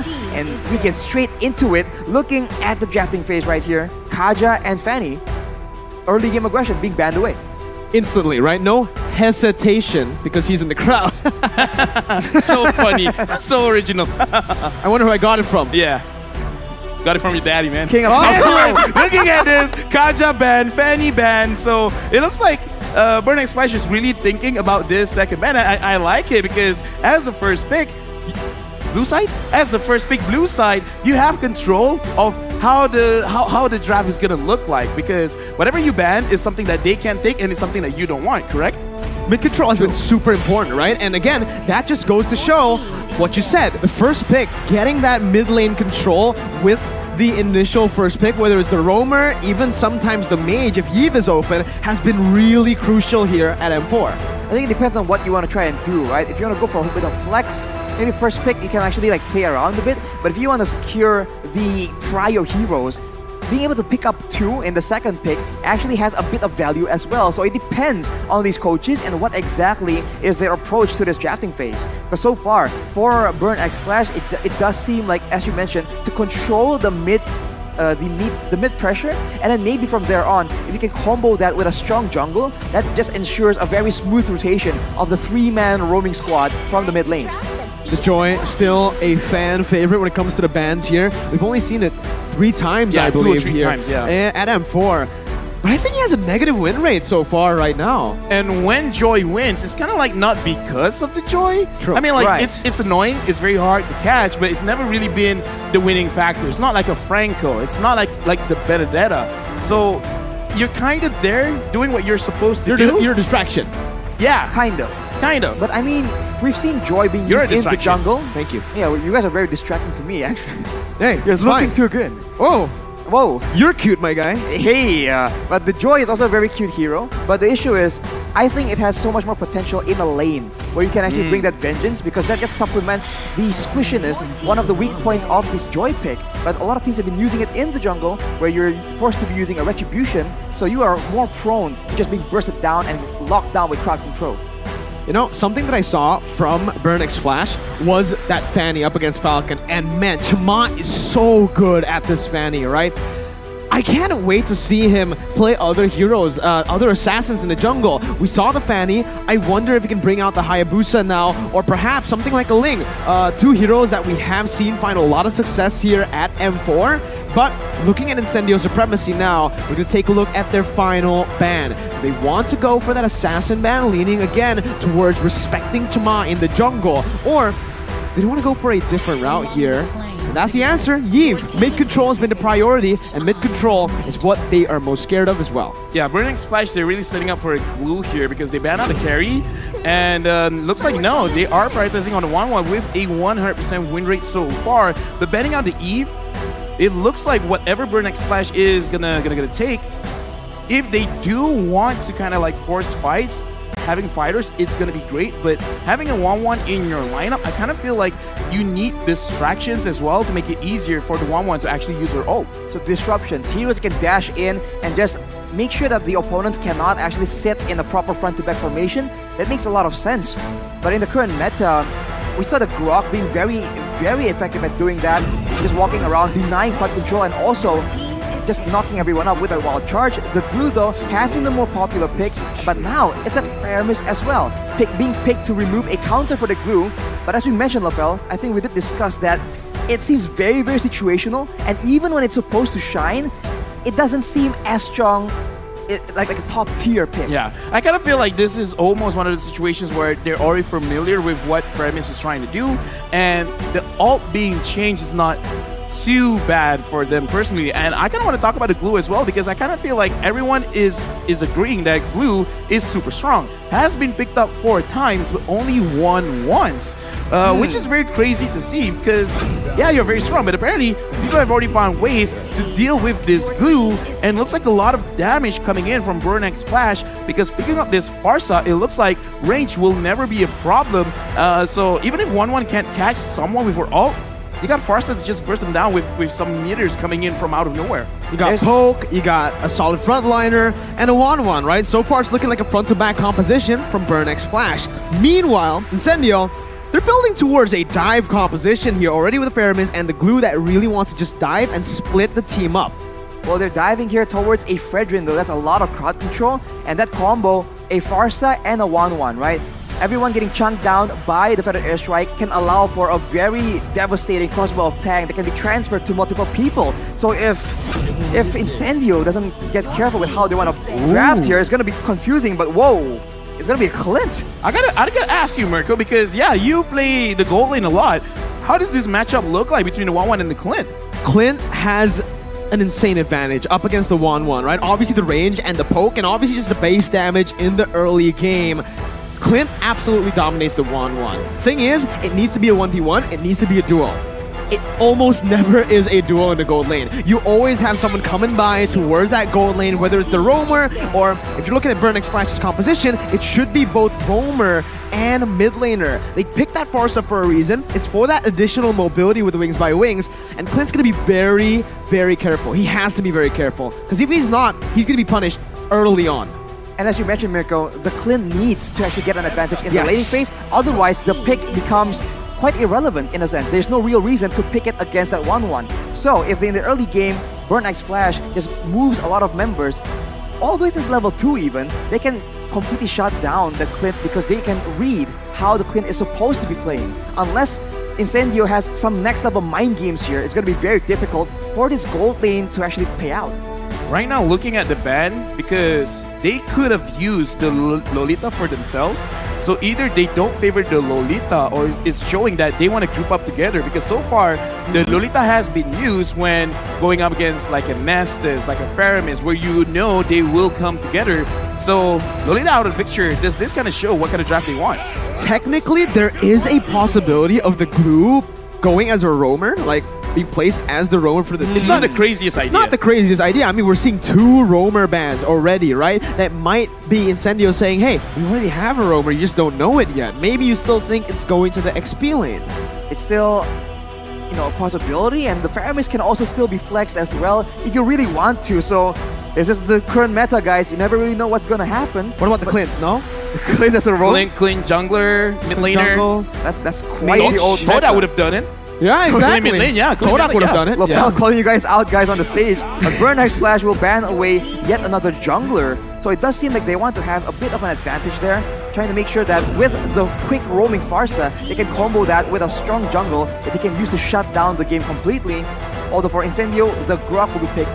meta, and we get straight into it. Looking at the drafting phase right here, Kaja and Fanny, early game aggression being banned away. Instantly, right? No hesitation because he's in the crowd. So funny. So original. I wonder who I got it from. Yeah. Got it from your daddy, man. King of Looking at this, Kaja ban, Fanny ban. So it looks like Burn X Splash is really thinking about this second ban. I like it because as the first pick, blue side, blue side, you have control of how the draft is gonna look like, because whatever you ban is something that they can take and it's something that you don't want, correct? Mid control has been super important, right? And again, that just goes to show what you said. The first pick, getting that mid lane control with the initial first pick, whether it's the roamer, even sometimes the mage, if Yves is open, has been really crucial here at M4. I think it depends on what you want to try and do, right? If you want to go for a bit of flex, maybe first pick you can actually like play around a bit. But if you want to secure the prior heroes, being able to pick up 2 in the second pick actually has a bit of value as well. So it depends on these coaches and what exactly is their approach to this drafting phase. But so far, for Burn X Splash, it does seem like, as you mentioned, to control the mid pressure, and then maybe from there on, if you can combo that with a strong jungle, that just ensures a very smooth rotation of the 3-man roaming squad from the mid lane. The Joy, still a fan favorite when it comes to the bans here. We've only seen it 3 times, I believe, 2 or 3 here times, yeah. At M4. But I think he has a negative win rate so far right now. And when Joy wins, it's kind of like not because of the Joy. True. I mean, like, Right. it's annoying, it's very hard to catch, but it's never really been the winning factor. It's not like a Franco, it's not like the Benedetta. So you're kind of there doing what you're supposed to do. You're a distraction. Yeah, Kind of. kind of. But I mean, we've seen Joy being You're a used in the distraction. jungle. Thank you. Yeah, well, you guys are very distracting to me, actually. Hey, It's looking too good. Oh, Whoa. you're cute, my guy. Hey, but the Joy is also a very cute hero. But the issue is, I think it has so much more potential in a lane where you can actually bring that vengeance, because that just supplements the squishiness, one of the weak points of this Joy pick. But a lot of teams have been using it in the jungle where you're forced to be using a retribution, so you are more prone to just being bursted down and locked down with crowd control. You know, something that I saw from Burn X Flash was that Fanny up against Falcon. And man, Chama is so good at this Fanny, right? I can't wait to see him play other heroes, other assassins in the jungle. We saw the Fanny. I wonder if he can bring out the Hayabusa now, or perhaps something like a Ling. 2 heroes that we have seen find a lot of success here at M4. But looking at Incendio Supremacy now, we're going to take a look at their final ban. Do they want to go for that assassin ban, leaning again towards respecting Chama in the jungle? Or do they want to go for a different route here? And that's the answer. Yves, mid-control has been the priority, and mid-control is what they are most scared of as well. Yeah, Burn X Splash, they're really setting up for a glue here because they banned out the carry, and looks like no, they are prioritizing on the 1-1 with a 100% win rate so far. But banning out the Eve, it looks like whatever Burn X Splash is gonna take, if they do want to kind of like force fights, having fighters, it's going to be great, but having a 1-1 in your lineup, I kind of feel like you need distractions as well to make it easier for the 1-1 to actually use their ult. So disruptions, heroes can dash in and just make sure that the opponents cannot actually sit in a proper front-to-back formation. That makes a lot of sense. But in the current meta, we saw the Grok being very, very effective at doing that, just walking around, denying crowd control, and also just knocking everyone up with a wild charge. The Glue, though, has been the more popular pick, but now it's a fair miss as well. Being picked to remove a counter for the Glue. But as we mentioned, Lafel, I think we did discuss that it seems very, very situational, and even when it's supposed to shine, it doesn't seem as strong, like a top tier pick. Yeah, I kind of feel like this is almost one of the situations where they're already familiar with what Premise is trying to do, and the ult being changed is not too bad for them personally. And I kind of want to talk about the Glue as well, because I kind of feel like everyone is agreeing that Glue is super strong. Has been picked up 4 times, but only won once, which is very crazy to see, because yeah, you're very strong, but apparently people have already found ways to deal with this Glue, and looks like a lot of damage coming in from Burn X Splash, because picking up this Farsa, it looks like range will never be a problem. So even if 1-1 can't catch someone with her ult, you got Farsa to just burst them down with some meters coming in from out of nowhere. You got Poke, you got a solid frontliner, and a 1-1, right? So far it's looking like a front-to-back composition from Burn X Flash. Meanwhile, Incendio, they're building towards a dive composition here already with the Faramis and the glue that really wants to just dive and split the team up. Well, they're diving here towards a Fredrin, though. That's a lot of crowd control. And that combo, a Farsa and a 1-1, right? Everyone getting chunked down by the Feather Airstrike can allow for a very devastating crossbow of tank that can be transferred to multiple people. So if Incendio doesn't get careful with how they want to draft here, it's going to be confusing, but whoa, it's going to be a Clint. I gotta ask you, Mirko, because yeah, you play the gold lane a lot. How does this matchup look like between the 1-1 and the Clint? Clint has an insane advantage up against the 1-1, right? Obviously the range and the poke, and obviously just the base damage in the early game. Clint absolutely dominates the 1-1. Thing is, it needs to be a 1v1, it needs to be a duel. It almost never is a duel in the gold lane. You always have someone coming by towards that gold lane, whether it's the roamer, or if you're looking at Burn X Flash's composition, it should be both roamer and mid laner. They picked that Farsa for a reason. It's for that additional mobility with the Wings by Wings, and Clint's gonna be very, very careful. He has to be very careful, because if he's not, he's gonna be punished early on. And as you mentioned, Mirko, the Clint needs to actually get an advantage in the laning phase. Otherwise, the pick becomes quite irrelevant in a sense. There's no real reason to pick it against that 1-1. So if in the early game, Burn X Flash just moves a lot of members, all this is level 2 even, they can completely shut down the Clint because they can read how the Clint is supposed to be playing. Unless Incendio has some next level mind games here, it's going to be very difficult for this gold lane to actually pay out. Right now, looking at the ban, because they could have used the Lolita for themselves, so either they don't favor the Lolita or it's showing that they want to group up together, because so far, the Lolita has been used when going up against like a Nestus, like a Faramis, where you know they will come together. So, Lolita out of the picture, does this kind of show what kind of draft they want? Technically, there is a possibility of the glue going as a roamer, like be placed as the roamer for the team. It's not the craziest idea. It's not the craziest idea. I mean, we're seeing 2 roamer bans already, right? That might be Incendio saying, hey, we already have a roamer, you just don't know it yet. Maybe you still think it's going to the XP lane. It's still, you know, a possibility, and the Faramis can also still be flexed as well if you really want to. So this is the current meta, guys. You never really know what's going to happen. What about the Clint, no? The Clint as a roamer? Clint jungler, mid laner. Jungle. That's quite the old meta. Toda would have done it. Yeah, exactly. Mid lane, yeah. Todak would have done it. Lapel calling you guys out, guys, on the stage. But Burn X Flash will ban away yet another jungler. So it does seem like they want to have a bit of an advantage there, trying to make sure that with the quick roaming Farsa, they can combo that with a strong jungle that they can use to shut down the game completely. Although for Incendio, the Grok will be picked.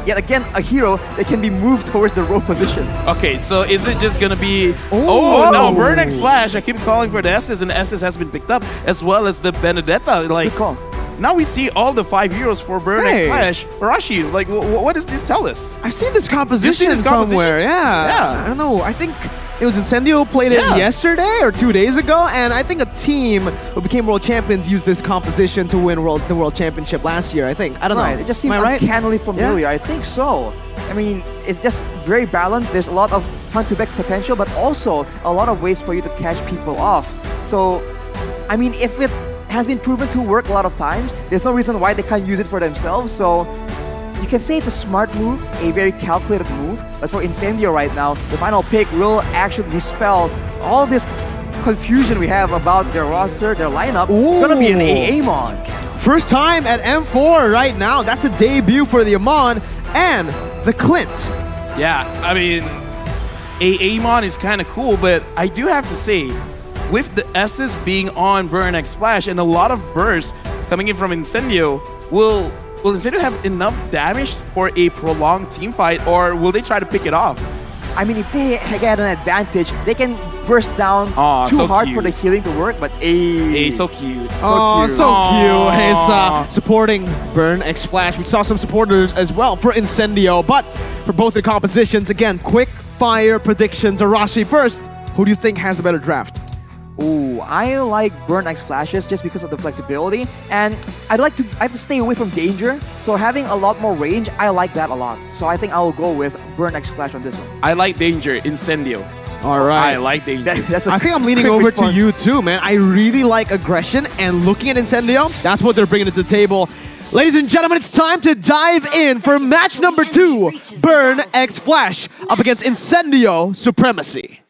Yet again, a hero that can be moved towards the row position. Okay, so is it just gonna be... Oh, no, Burn X Flash. I keep calling for the Estes, and the Estes has been picked up, as well as the Benedetta. Like, Good call. now we see all the 5 heroes for Burn X Hey. Flash. Arashi, like, what does this tell us? I've seen this composition You've seen this composition? somewhere. Yeah. Yeah. I don't know. I think it was Incendio played it Yeah. yesterday or 2 days ago, and I think a team who became world champions used this composition to win the world championship last year. I think. I don't know. Right. It just seems Am I right? uncannily familiar. I think so. I mean, it's just very balanced. There's a lot of front-to-back potential, but also a lot of ways for you to catch people off. So, I mean, if it has been proven to work a lot of times, there's no reason why they can't use it for themselves. So, you can say it's a smart move, a very calculated move, but for Incendio right now, the final pick will actually dispel all this confusion we have about their roster, their lineup. It's gonna be an Amon. First time at M4 right now. That's a debut for the Amon and the Clint. Yeah, I mean, Amon is kind of cool, but I do have to say, with the S's being on Burn X Flash and a lot of bursts coming in from Incendio, will Incendio have enough damage for a prolonged team fight, or will they try to pick it off? I mean, if they get an advantage, they can burst down too so hard cute. for the healing to work, but Hey, so cute. Oh, cute. so Aw. cute. He's supporting Burn X Flash. We saw some supporters as well for Incendio, but for both the compositions, again, quick fire predictions. Arashi first. Who do you think has the better draft? Ooh, I like Burn X Flashes just because of the flexibility, and I like to stay away from danger. So having a lot more range, I like that a lot. So I think I will go with Burn X Flash on this one. I like Danger, Incendio. All right. I like Danger. That's a I think I'm leaning quick over response. to you too, man. I really like aggression, and looking at Incendio, that's what they're bringing to the table. Ladies and gentlemen, it's time to dive in for match number 2, Burn X Flash up against Incendio Supremacy.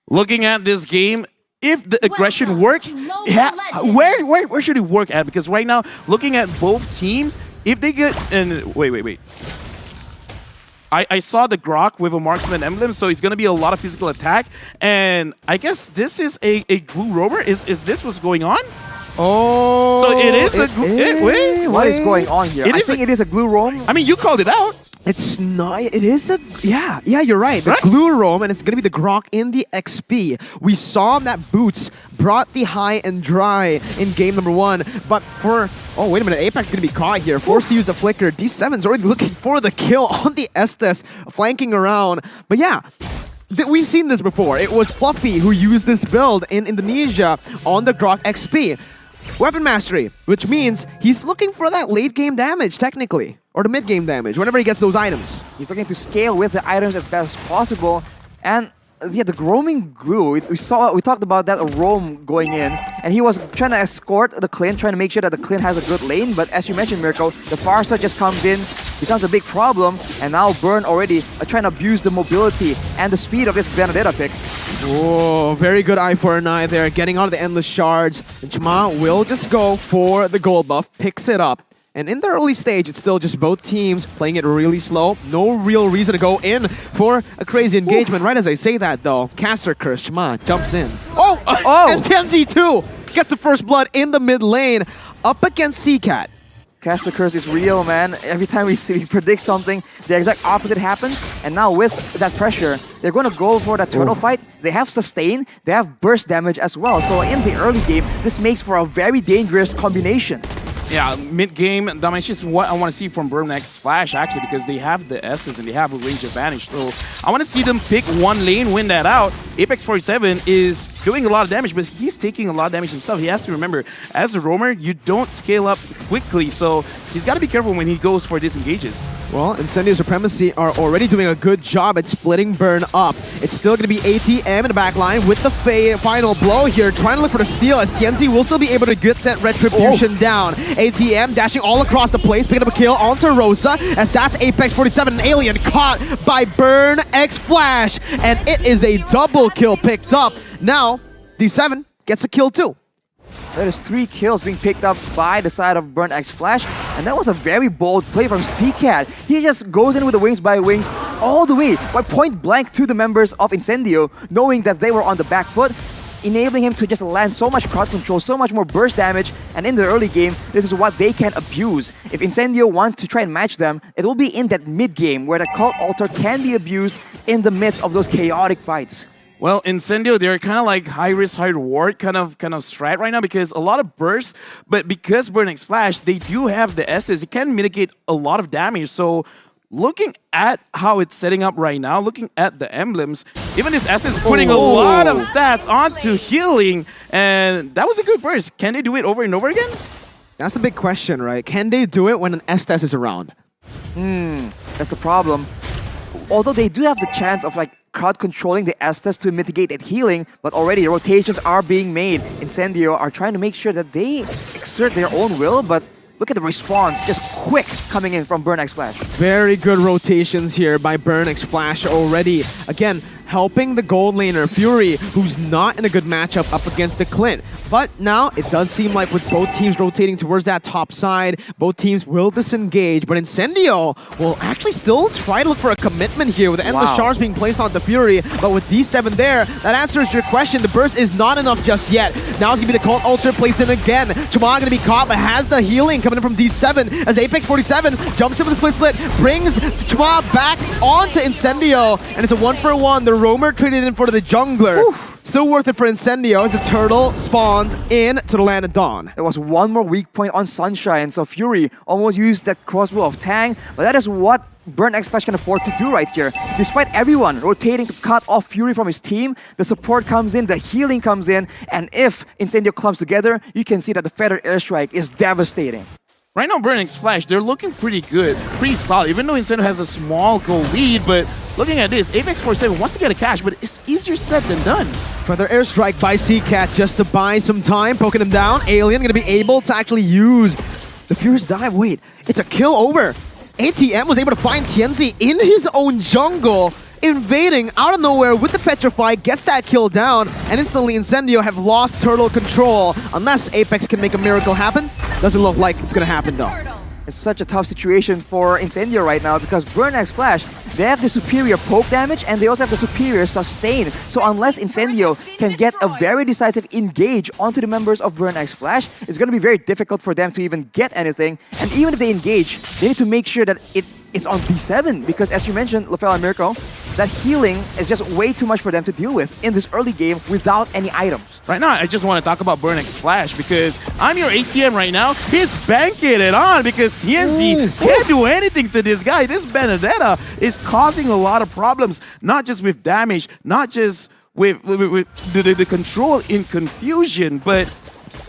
Looking at this game, if the aggression works, where should it work at? Because right now, looking at both teams, if they get and wait. I saw the Grok with a marksman emblem, so it's going to be a lot of physical attack. And I guess this is a glue roamer. Is this what's going on? Oh, so it is a wait. What is going on here? I think it is a glue roam. I mean, you called it out. It's not. It is a. Yeah, you're right. The glue roam, and it's going to be the Grok in the XP. We saw that Boots brought the high and dry in game number 1. But for. Oh, wait a minute. Apex is going to be caught here. Forced to use the flicker. D7's already looking for the kill on the Estes, flanking around. But yeah. We've seen this before. It was Fluffy who used this build in Indonesia on the Grok XP. Weapon mastery, which means he's looking for that late game damage, technically. Or the mid game damage, whenever he gets those items. He's looking to scale with the items as best as possible. And yeah, the roaming glue, we talked about that roam going in, and he was trying to escort the Clint, trying to make sure that the Clint has a good lane. But as you mentioned, Mirko, the Farsa just comes in, becomes a big problem, and now Burn already trying to abuse the mobility and the speed of this Benedetta pick. Oh, very good eye for an eye there, getting out of the endless shards. And Chama will just go for the gold buff, picks it up. And in the early stage, it's still just both teams playing it really slow. No real reason to go in for a crazy engagement. Right as I say that, though, Caster Curse, Chama jumps in. Oh! And Tenzi too gets the first blood in the mid lane up against Seacat. Caster Curse is real, man. Every time we predict something, the exact opposite happens. And now with that pressure, they're going to go for that turtle fight. They have sustain, they have burst damage as well. So in the early game, this makes for a very dangerous combination. Yeah, mid-game damage is what I want to see from Burn X Flash, actually, because they have the S's and they have a range advantage. So I want to see them pick one lane, win that out. Apex 47 is doing a lot of damage, but he's taking a lot of damage himself. He has to remember, as a roamer, you don't scale up quickly, so he's got to be careful when he goes for disengages. Well, Incendio Supremacy are already doing a good job at splitting Burn up. It's still going to be ATM in the back line with the final blow here, trying to look for the steal, as Tienzi will still be able to get that retribution down. ATM dashing all across the place, picking up a kill onto Rosa, as that's Apex 47, an alien caught by Burn X Flash, and it is a double kill picked up. Now, D7 gets a kill too. That is 3 kills being picked up by the side of Burn X Flash, and that was a very bold play from Seacat. He just goes in with the wings by wings all the way, by point blank to the members of Incendio, knowing that they were on the back foot, enabling him to just land so much crowd control, so much more burst damage, and in the early game, this is what they can abuse. If Incendio wants to try and match them, it will be in that mid-game where the Cult Altar can be abused in the midst of those chaotic fights. Well, Incendio, they're kind of like high risk, high reward kind of strat right now, because a lot of bursts, but because Burn X Flash, they do have the S's, it can mitigate a lot of damage. So looking at how it's setting up right now, looking at the emblems, even this S is putting a lot of stats onto healing, and that was a good burst. Can they do it over and over again? That's the big question, right? Can they do it when an Estes is around? That's the problem. Although they do have the chance of like crowd controlling the Estes to mitigate that healing, but already rotations are being made. Incendio are trying to make sure that they exert their own will, but look at the response, just quick coming in from Burn X Flash. Very good rotations here by Burn X Flash already. Again, helping the gold laner, Fury, who's not in a good matchup up against the Clint. But now, it does seem like with both teams rotating towards that top side, both teams will disengage, but Incendio will actually still try to look for a commitment here with the endless charge being placed on the Fury, but with D7 there, that answers your question. The burst is not enough just yet. Now it's going to be the Cult Altar placed in again. Chama going to be caught, but has the healing coming in from D7 as Apex 47 jumps in with the split, brings Chama back onto Incendio, and it's a 1-for-1. The roamer traded in for the jungler. Still worth it for Incendio as the turtle spawns in to the land of Dawn. There was one more weak point on Sunshine, so Fury almost used that crossbow of Tang, but that is what Burn X Flash can afford to do right here. Despite everyone rotating to cut off Fury from his team, the support comes in, the healing comes in, and if Incendio clumps together, you can see that the Feather Airstrike is devastating. Right now, Burn X Flash, they're looking pretty good, pretty solid, even though Incendio has a small goal lead, but looking at this, Apex 47 wants to get a cash, but it's easier said than done. Feather Airstrike by Seacat just to buy some time, poking him down. Alien gonna be able to actually use the Furious Dive. Wait, it's a kill over. ATM was able to find Tienzi in his own jungle. invading out of nowhere with the Petrify, gets that kill down, and instantly Incendio have lost turtle control. Unless Apex can make a miracle happen, doesn't look like it's gonna happen though. It's such a tough situation for Incendio right now because Burn X Flash, they have the superior poke damage and they also have the superior sustain. So unless Incendio can get a very decisive engage onto the members of Burn X Flash, it's going to be very difficult for them to even get anything. And even if they engage, they need to make sure that it's on D7 because as you mentioned, Lafell and Mirko, that healing is just way too much for them to deal with in this early game without any items. Right now, I just want to talk about Burn X Flash because I'm your ATM right now. He's banking it on because TNZ can't do anything to this guy. This Benedetta is causing a lot of problems, not just with damage, not just with the control in confusion, but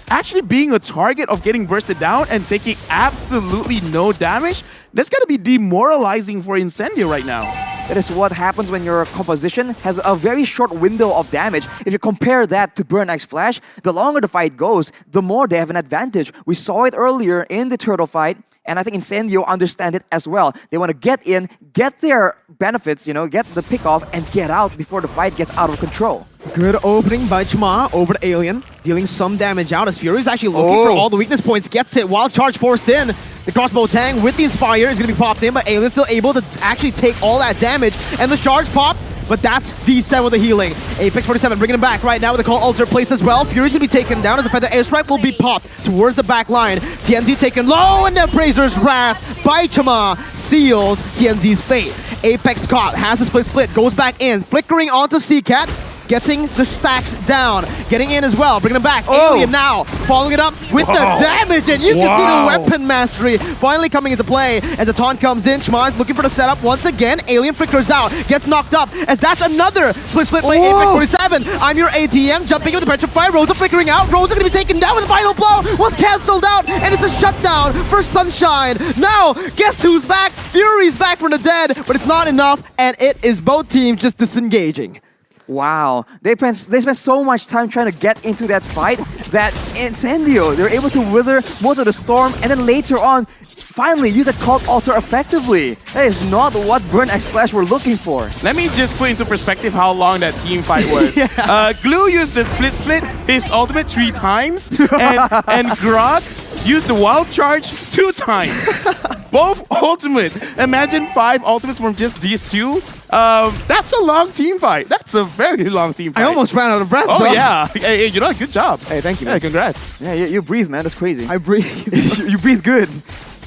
actually being a target of getting bursted down and taking absolutely no damage. That's going to be demoralizing for Incendio right now. That is what happens when your composition has a very short window of damage. If you compare that to Burn X Flash, the longer the fight goes, the more they have an advantage. We saw it earlier in the turtle fight, and I think Incendio understand it as well. They want to get in, get their benefits, you know, get the pick off, and get out before the fight gets out of control. Good opening by Chma over to Alien, dealing some damage out as Fury's actually looking for all the weakness points, gets it, wild charge forced in. The crossbow tang with the Inspire is going to be popped in, but Alien's still able to actually take all that damage, and the charge pop, but that's D7 with the healing. Apex 47 bringing him back right now with the call altar placed as well. Fury's going to be taken down as the Feather Airstrike will be popped towards the back line. TNZ taken low, and the Appraiser's Wrath by Chama seals TNZ's fate. Apex caught, has the split, goes back in, flickering onto CCat. Getting the stacks down, getting in as well, bringing him back. Alien now, following it up with the damage, and you can see the weapon mastery finally coming into play as the taunt comes in. Schmaz looking for the setup once again. Alien flickers out, gets knocked up, as that's another split by Apex 47. I'm your ATM, jumping in with the Petrify. Rosa flickering out. Rosa gonna be taken down with the final blow. Was cancelled out, and it's a shutdown for Sunshine. Now, guess who's back? Fury's back from the dead, but it's not enough, and it is both teams just disengaging. Wow, they spent so much time trying to get into that fight that Incendio, they were able to wither most of the storm and then later on, finally use that called altar effectively. That is not what Burn X Flash were looking for. Let me just put into perspective how long that team fight was. Glue used the split, his ultimate 3 times, and Grog used the wild charge 2 times. Both ultimates. Imagine 5 ultimates from just these 2. That's a long team fight. That's a very long team fight. I almost ran out of breath. Oh, yeah. Hey, you know, good job. Hey, thank you, man. Yeah, congrats. Yeah, you breathe, man. That's crazy. I breathe. You breathe good.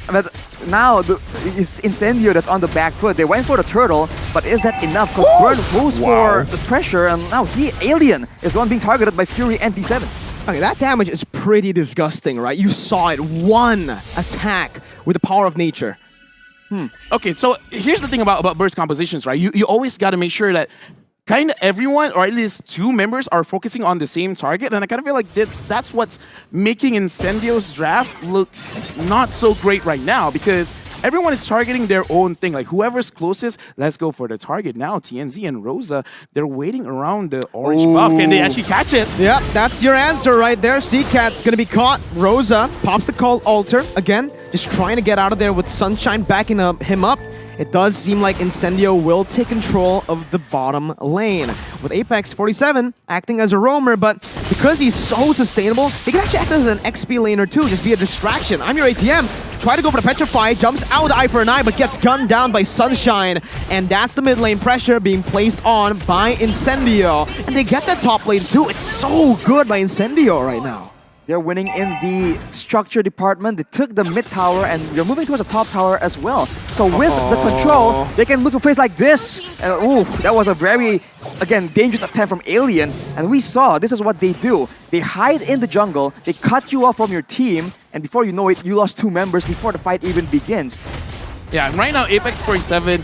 But now it's Incendio that's on the back foot. They went for the turtle, but is that enough? Because Burn goes for the pressure, and now Alien is the one being targeted by Fury and D7. Okay, that damage is pretty disgusting, right? You saw it. One attack with the power of nature. Okay, so here's the thing about burst compositions, right? You always got to make sure that kind of everyone, or at least 2 members, are focusing on the same target, and I kind of feel like that's what's making Incendio's draft looks not so great right now, because everyone is targeting their own thing. Like, whoever's closest, let's go for the target. Now, TNZ and Rosa, they're waiting around the orange buff. Can they actually catch it? Yep, that's your answer right there. CCat's gonna be caught. Rosa pops the call altar. Again, just trying to get out of there with Sunshine backing him up. It does seem like Incendio will take control of the bottom lane, with Apex 47 acting as a roamer, but because he's so sustainable, he can actually act as an XP laner too, just be a distraction. I'm your ATM, try to go for the Petrify, jumps out with the eye for an eye, but gets gunned down by Sunshine, and that's the mid lane pressure being placed on by Incendio. And they get that top lane too. It's so good by Incendio right now. They're winning in the structure department. They took the mid tower and they're moving towards the top tower as well. So with the control, they can look to face like this. And ooh, that was a very, again, dangerous attempt from Alien. And we saw this is what they do. They hide in the jungle, they cut you off from your team, and before you know it, you lost 2 members before the fight even begins. Yeah, right now, Apex 47,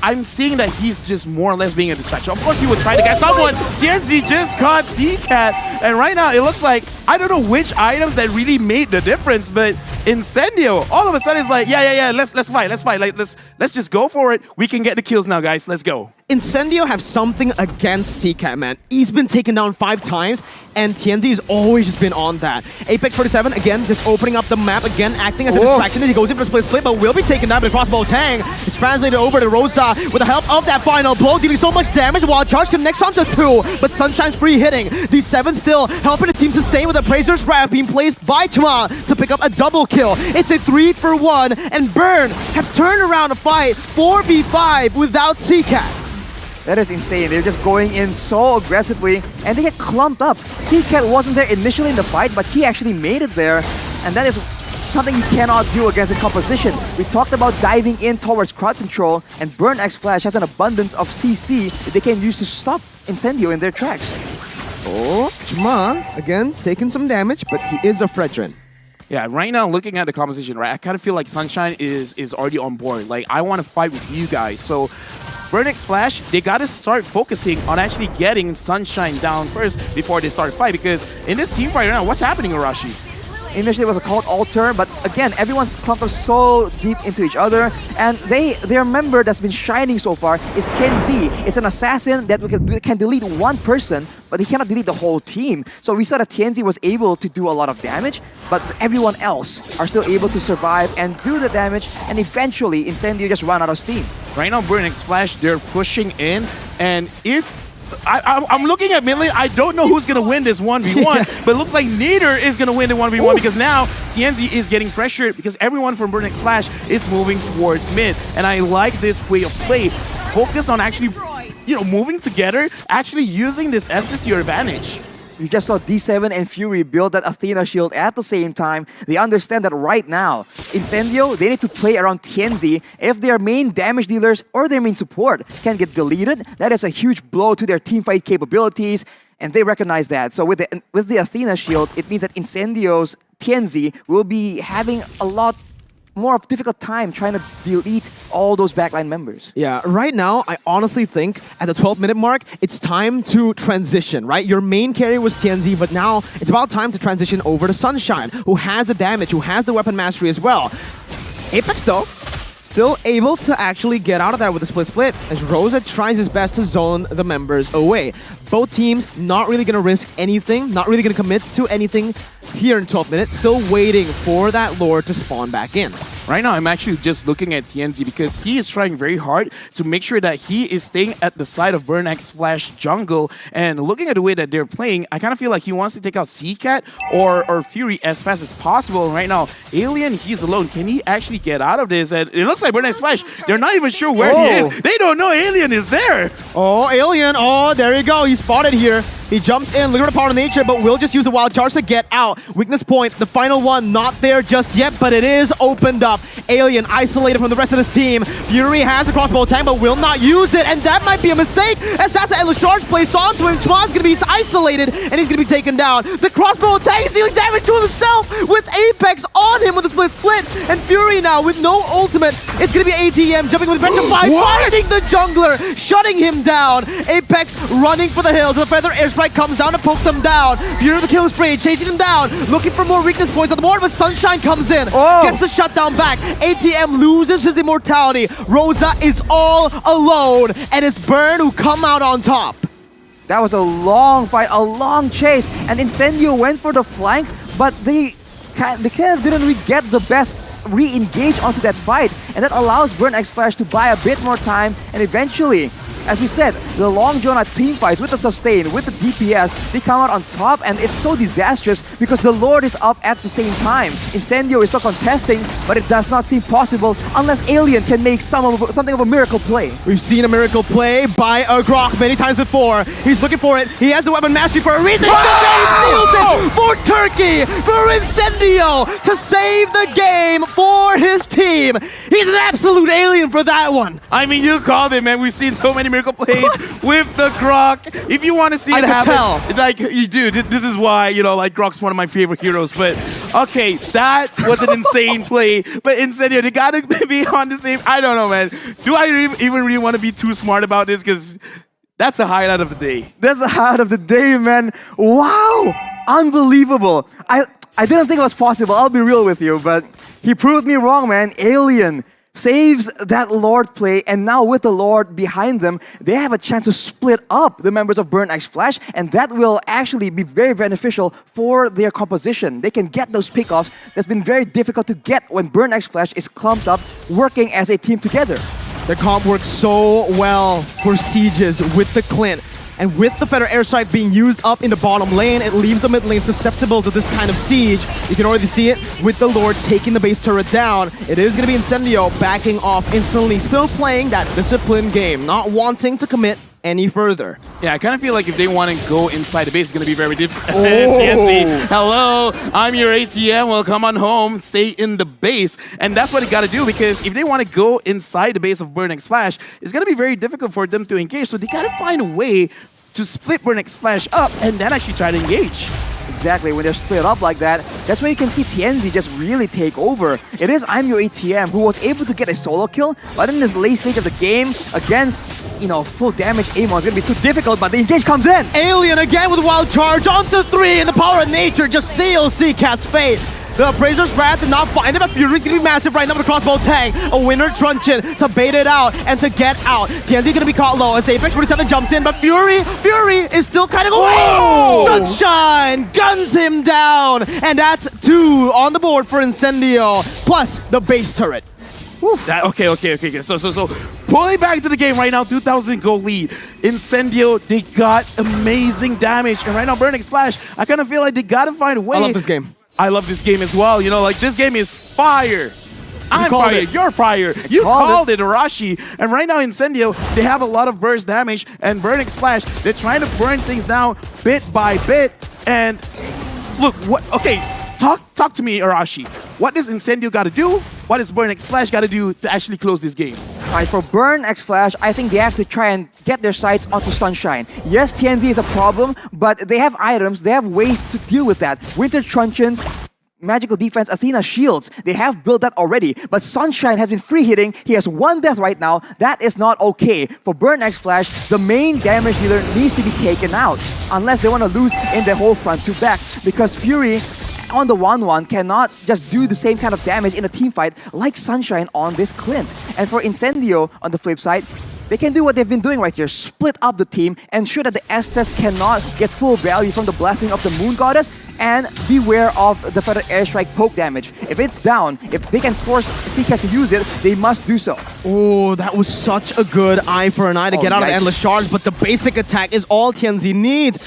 I'm seeing that he's just more or less being a distraction. Of course, he would try to get someone. TNZ just caught CCat, and right now it looks like, I don't know which items that really made the difference, but Incendio, all of a sudden is like, yeah, let's fight. Like, let's just go for it. We can get the kills now, guys. Let's go. Incendio have something against CCat, man. He's been taken down 5 times, and TNZ has always just been on that. Apex 47, again, just opening up the map again, acting as a distraction as he goes in for a split, but will be taken down by the crossbow tang. It's translated over to Rosa with the help of that final blow, dealing so much damage while Charge connects onto 2. But Sunshine's free hitting. The 7 still helping the team sustain with the Appraiser's Wrath being placed by Chima to pick up a double kill. It's a 3-for-1, and Burn have turned around a fight 4v5 without Seacat. That is insane. They're just going in so aggressively and they get clumped up. Seacat wasn't there initially in the fight, but he actually made it there. And that is something you cannot do against this composition. We talked about diving in towards crowd control, and Burn X Flash has an abundance of CC that they can use to stop Incendio in their tracks. Oh, Chima, again, taking some damage, but he is a Fredrin. Yeah, right now, looking at the composition, right, I kind of feel like Sunshine is already on board. Like, I want to fight with you guys. So, Burn X Flash, they got to start focusing on actually getting Sunshine down first before they start fight. Because in this team fight right now, what's happening, Arashi? Initially it was a cult altar, but again, everyone's clumped up so deep into each other, and their member that's been shining so far is TNZ. It's an assassin that can delete one person, but he cannot delete the whole team. So we saw that TNZ was able to do a lot of damage, but everyone else are still able to survive and do the damage, and eventually Incendio just ran out of steam. Right now, Burn X Flash, they're pushing in, and if I'm looking at Midlane. I don't know who's going to win this 1v1, but it looks like neither is going to win the 1v1 because now TNZ is getting pressured because everyone from Burn X Flash is moving towards mid. And I like this way of play. Focus on actually, moving together, actually using this SS to your advantage. You just saw D7 and Fury build that Athena shield at the same time. They understand that right now, Incendio, they need to play around TNZ. If their main damage dealers or their main support can get deleted, that is a huge blow to their teamfight capabilities, and they recognize that. So with the Athena shield, it means that Incendio's TNZ will be having a lot more of a difficult time trying to delete all those backline members. Yeah, right now, I honestly think at the 12-minute mark, it's time to transition, right? Your main carry was TNZ, but now it's about time to transition over to Sunshine, who has the damage, who has the weapon mastery as well. Apex, though, still able to actually get out of that with a split as Rosa tries his best to zone the members away. Both teams not really going to risk anything, not really going to commit to anything here in 12 minutes, still waiting for that Lord to spawn back in. Right now, I'm actually just looking at TNZ because he is trying very hard to make sure that he is staying at the side of Burn X Flash jungle. And looking at the way that they're playing, I kind of feel like he wants to take out Seacat or Fury as fast as possible. Right now, Alien, he's alone. Can he actually get out of this? And it looks like Burn X Flash, they're not even sure where he is. They don't know Alien is there. Oh, Alien. Oh, there you go. He's spotted here. He jumps in, looking at Power of Nature, but will just use the Wild Charge to get out. Weakness point, the final one, not there just yet, but it is opened up. Alien isolated from the rest of the team. Fury has the crossbow tank, but will not use it, and that might be a mistake, as that's an endless charge placed onto him. Schwan's gonna be isolated, and he's gonna be taken down. The crossbow tank is dealing damage to himself with Apex on him with a split, and Fury now with no ultimate. It's gonna be ATM jumping with Petrify, finding the jungler, shutting him down. Apex running for the hills, the Feather Airstrike comes down to poke them down. Fury with the kill spree, chasing them down, looking for more weakness points on the board, but Sunshine comes in, gets the shutdown back. ATM loses his immortality. Rosa is all alone, and it's Burn who come out on top. That was a long fight, a long chase, and Incendio went for the flank, but they kind of didn't really get the best re-engage onto that fight, and that allows Burn X Flash to buy a bit more time, and eventually, as we said, the long drawn out team fights with the sustain, with the DPS, they come out on top, and it's so disastrous because the Lord is up at the same time. Incendio is still contesting, but it does not seem possible unless Alien can make something of a miracle play. We've seen a miracle play by Grok many times before. He's looking for it. He has the weapon mastery for a reason. He steals it for Turkey, for Incendio, to save the game for his team. He's an absolute alien for that one. I mean, you called it, man. We've seen so many miracle plays with the Grok. If you want to see it happen, like you do, this is why, like Grok's one of my favorite heroes. But okay, that was an insane play. But Incendio, they gotta be on the same. I don't know, man. Do I even really want to be too smart about this? Because that's the highlight of the day. That's the highlight of the day, man. Wow, unbelievable. I didn't think it was possible. I'll be real with you, but he proved me wrong, man. Alien saves that Lord play, and now with the Lord behind them, they have a chance to split up the members of Burn X Flash, and that will actually be very beneficial for their composition. They can get those pickoffs that's been very difficult to get when Burn X Flash is clumped up, working as a team together. Their comp works so well for sieges with the Clint. And with the Feather Airstrike being used up in the bottom lane, it leaves the mid lane susceptible to this kind of siege. You can already see it with the Lord taking the base turret down. It is going to be Incendio backing off instantly, still playing that disciplined game, not wanting to commit any further. Yeah, I kind of feel like if they want to go inside the base, it's going to be very different. Oh. TNC, hello, I'm your ATM. Well, come on home, stay in the base. And that's what they got to do, because if they want to go inside the base of Burning Splash, it's going to be very difficult for them to engage. So they got to find a way to split Burning Splash up and then actually try to engage. Exactly, when they're split up like that, that's when you can see TNZ just really take over. It is I'm Your ATM who was able to get a solo kill, but in this late stage of the game, against, full damage Amon, it's going to be too difficult, but the engage comes in! Alien again with Wild Charge onto 3, and the power of nature just seals Seacat's fate. The Appraiser's Wrath did not find him, but Fury's gonna be massive right now with the crossbow tang. A winner truncheon to bait it out and to get out. TNZ gonna be caught low as Apex 47 jumps in, but Fury is still kind of away. Whoa! Sunshine guns him down, and that's 2 on the board for Incendio, plus the base turret. Okay. So pulling back to the game right now, 2,000 goal lead. Incendio, they got amazing damage, and right now Burning Splash, I kind of feel like they gotta find a way. I love this game. I love this game as well. This game is fire. I'm called fire, it. you're fire. You called it, Arashi. And right now, Incendio, they have a lot of burst damage, and Burning Splash, they're trying to burn things down bit by bit. And look, talk to me, Arashi. What does Incendio got to do? What does Burn X Flash got to do to actually close this game? Alright, for Burn X Flash, I think they have to try and get their sights onto Sunshine. Yes, TNZ is a problem, but they have items, they have ways to deal with that. Winter Truncheons, Magical Defense, Athena Shields, they have built that already. But Sunshine has been free hitting, he has 1 death right now, that is not okay. For Burn X Flash, the main damage dealer needs to be taken out, unless they want to lose in the whole front to back, because Fury on the 1-1 cannot just do the same kind of damage in a team fight like Sunshine on this Clint. And for Incendio, on the flip side, they can do what they've been doing right here, split up the team, ensure that the Estes cannot get full value from the blessing of the Moon Goddess, and beware of the Feather Airstrike poke damage. If it's down, if they can force Seacat to use it, they must do so. Oh, that was such a good eye for an eye to get out of the Endless Charge, but the basic attack is all TNZ needs.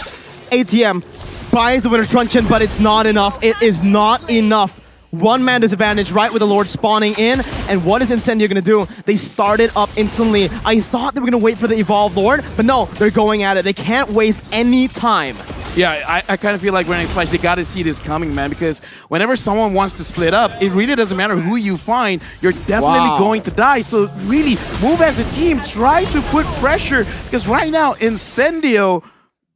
ATM buys the Winter Truncheon, but it's not enough. It is not enough. 1-man disadvantage right with the Lord spawning in. And what is Incendio going to do? They started up instantly. I thought they were going to wait for the Evolved Lord, but no, they're going at it. They can't waste any time. Yeah, I kind of feel like Burning Splash, they got to see this coming, man, because whenever someone wants to split up, it really doesn't matter who you find, you're definitely going to die. So really, move as a team, try to put pressure, because right now, Incendio,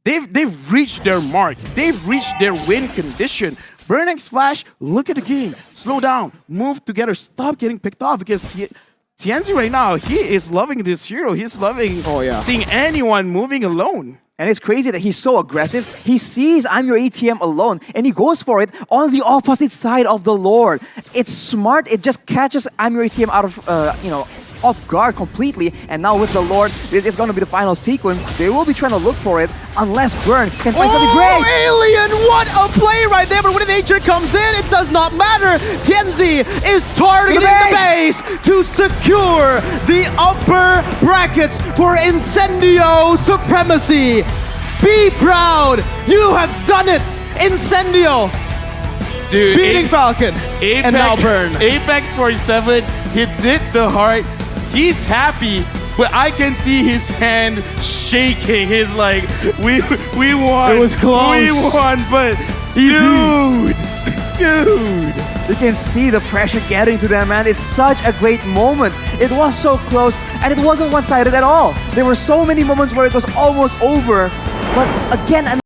they've reached their mark. They've reached their win condition. Burning Splash, look at the game. Slow down. Move together. Stop getting picked off, because TNZ right now, he is loving this hero. He's loving seeing anyone moving alone. And it's crazy that he's so aggressive. He sees I'm Your ATM alone, and he goes for it on the opposite side of the Lord. It's smart. It just catches I'm Your ATM out of, off guard completely. And now with the Lord, this is going to be the final sequence. They will be trying to look for it unless Burn can find something great. Alien, what a play right there. But when nature comes in, it does not matter. TNZ is targeting the base to secure the upper brackets for Incendio Supremacy. Be proud. You have done it. Incendio. Dude, beating Falcon. Apex, and now Burn. Apex 47, he did the heart. He's happy, but I can see his hand shaking. He's like, we won. It was close. We won, but dude. You can see the pressure getting to them, man. It's such a great moment. It was so close, and it wasn't one-sided at all. There were so many moments where it was almost over, but again,